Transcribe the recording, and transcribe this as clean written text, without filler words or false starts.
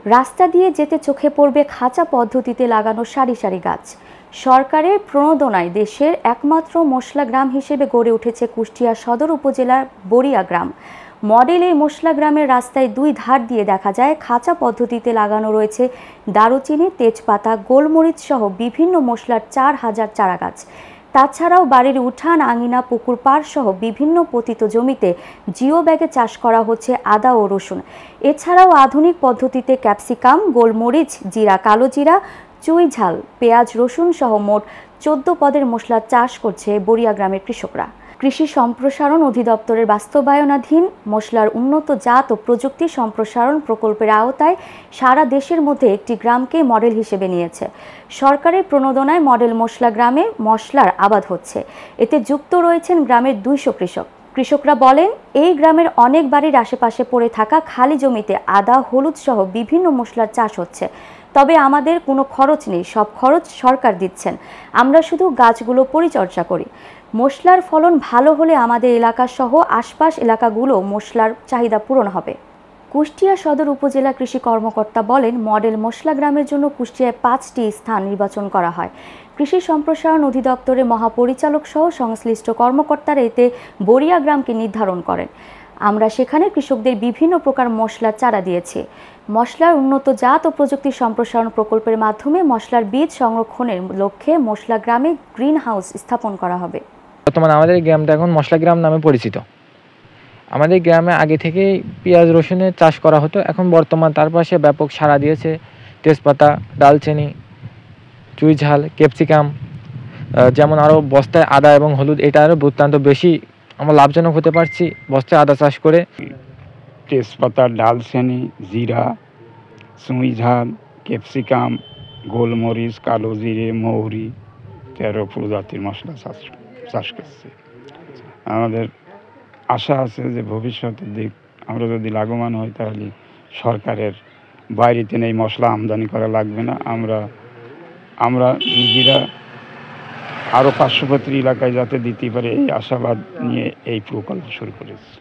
রাস্তা দিয়ে যেতে চোখে পড়বে খাঁচা পদ্ধতিতে লাগানো সারি সারি গাছ। সরকারের প্রণোদনায় দেশের একমাত্র মশলা গ্রাম হিসেবে গড়ে উঠেছে কুষ্টিয়া সদর উপজেলার বড়িয়া গ্রাম। মডেল এই মশলা গ্রামের রাস্তায় দুই ধার দিয়ে দেখা যায় খাঁচা পদ্ধতিতে লাগানো রয়েছে দারুচিনি, তেজপাতা, গোলমরিচ সহ বিভিন্ন মশলার 4000 চারা গাছ। তাছাড়াও বাড়ির উঠান, আঙিনা, পুকুর পাড় সহ বিভিন্ন পতিত জমিতে জিও ব্যাগে চাষ করা হচ্ছে আদা ও রসুন। এছাড়াও আধুনিক পদ্ধতিতে ক্যাপসিকাম, গোলমরিচ, জিরা, কালো জিরা, চুই ঝাল, পেঁয়াজ, রসুন সহ মোট 14 পদের মশলা চাষ করছে বড়িয়া গ্রামের কৃষকরা। কৃষি সম্প্রসারণ অধিদপ্তরের বাস্তবায়নাধীন মশলার উন্নত জাত ও প্রযুক্তি সম্প্রসারণ প্রকল্পের আওতায় সারা দেশের মধ্যে একটি গ্রামকে মডেল হিসেবে নিয়েছে। সরকারের প্রণোদনায় মডেল মশলা গ্রামে মশলার আবাদ হচ্ছে। এতে যুক্ত রয়েছেন গ্রামের 200 কৃষক। কৃষকরা বলেন, এই গ্রামের অনেক বাড়ির আশেপাশে পড়ে থাকা খালি জমিতে আদা, হলুদ সহ বিভিন্ন মশলার চাষ হচ্ছে। তবে আমাদের কোনো খরচ নেই, সব খরচ সরকার দিচ্ছেন। আমরা শুধু গাছগুলো পরিচর্যা করি। মশলার ফলন ভালো হলে আমাদের এলাকা সহ আশপাশ এলাকাগুলো মশলার চাহিদা পূরণ হবে। কুষ্টিয়া সদর উপজেলা কৃষি কর্মকর্তা বলেন, মডেল মশলা গ্রামের জন্য কুষ্টিয়ায় 5টি স্থান নির্বাচন করা হয়। কৃষি সম্প্রসারণ অধিদপ্তরের মহাপরিচালক সহ সংশ্লিষ্ট কর্মকর্তারা এতে বড়িয়া গ্রামকে নির্ধারণ করেন। আমরা সেখানে কৃষকদের বিভিন্ন প্রকার মশলার চারা দিয়েছি। মশলার উন্নত জাত ও প্রযুক্তি সম্প্রসারণ প্রকল্পের মাধ্যমে মশলার বীজ সংরক্ষণের লক্ষ্যে মশলা গ্রামে গ্রিন হাউস স্থাপন করা হবে। বর্তমানে আমাদের গ্রামটা এখন মশলা গ্রাম নামে পরিচিত। আমাদের গ্রামে আগে থেকেই পেঁয়াজ, রসুনের চাষ করা হতো। এখন বর্তমান তার পাশে ব্যাপক সাড়া দিয়েছে তেজপাতা, ডালচিনি, চুই ঝাল, ক্যাপসিকাম, যেমন আরও বস্তায় আদা এবং হলুদ, এটা আরও অত্যন্ত বেশি আমরা লাভজনক হতে পারছি বস্তায় আদা চাষ করে। তেজপাতা, ডালচিনি, জিরা, চুই ঝাল, ক্যাপসিকাম, গোলমরিচ, কালো জিরে, মৌরি, 13 প্রজাতির মশলা চাষ করছে। আমাদের আশা আছে যে ভবিষ্যতের দিক আমরা যদি লাভবান হই তাহলে সরকারের বাইরেতে এই মশলা আমদানি করা লাগবে না। আমরা নিজেরা আরও পার্শ্ববর্তী এলাকায় যাতে দিতে পারে এই আশাবাদ নিয়ে এই প্রকল্প শুরু করেছি।